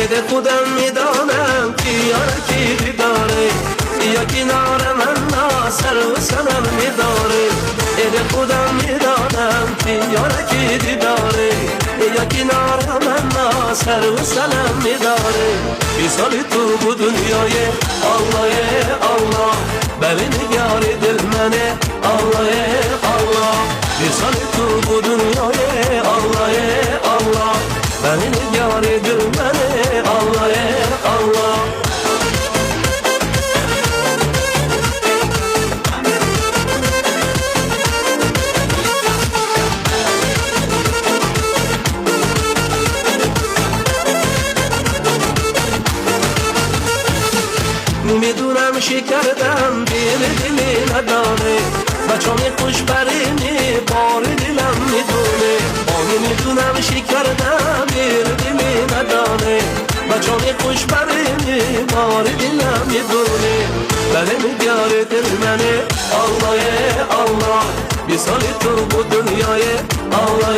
ده خودم میدانم که یارکی دیداره یا کنار من سر و سرم میداره ده خودم میدانم که یارکی دیداره یا کنار من سر و سرم میداره بی سالی تو bu dünyayı Allah Allah beni nigar dil mene Allah Allah bir sani tu bu dünyayı Allah Allah beni nigar dil mene Allah Allah میدونم شکردم دل دلی نداره بچه‌می خوش برینی بار دلم میدونه میدونم شکردم دل دلی نداره بچه‌می خوش برینی بار دلم میدونه بله میگاره دل منه Allah Allah bir sali tu bu dünyayı Allah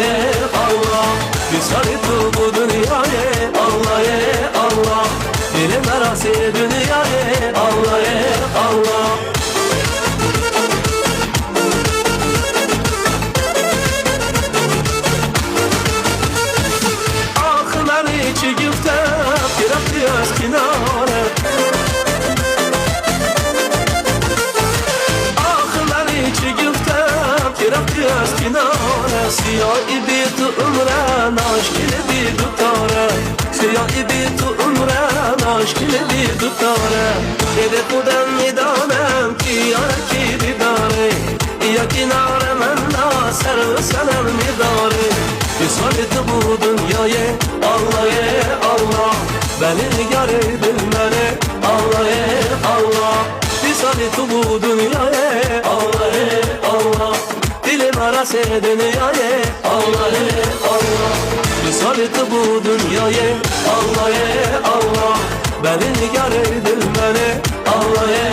Allah bir sali tu bu dünyayı Allah Allah dilim arası dünyayı Allah Allah آخر چی گفتم که رفتی از کناره آخر چی گفتم که رفتی از کناره سیاهی بی تو عمرن عشقی بی دوتاره سیاهی بی تو عمرن عشقی بی دوتاره ده خودم میدانم که یارکی دیداره یا کنار من سر و سرم میداره bir sani tu bu dünyayı Allah Allah beni nigar edin mene Allah Allah bir sani tu bu dünyayı Allah Allah dilim arası dünyayı Allah Allah bir sani tu bu dünyayı Allah Allah beni nigar edin mene Allah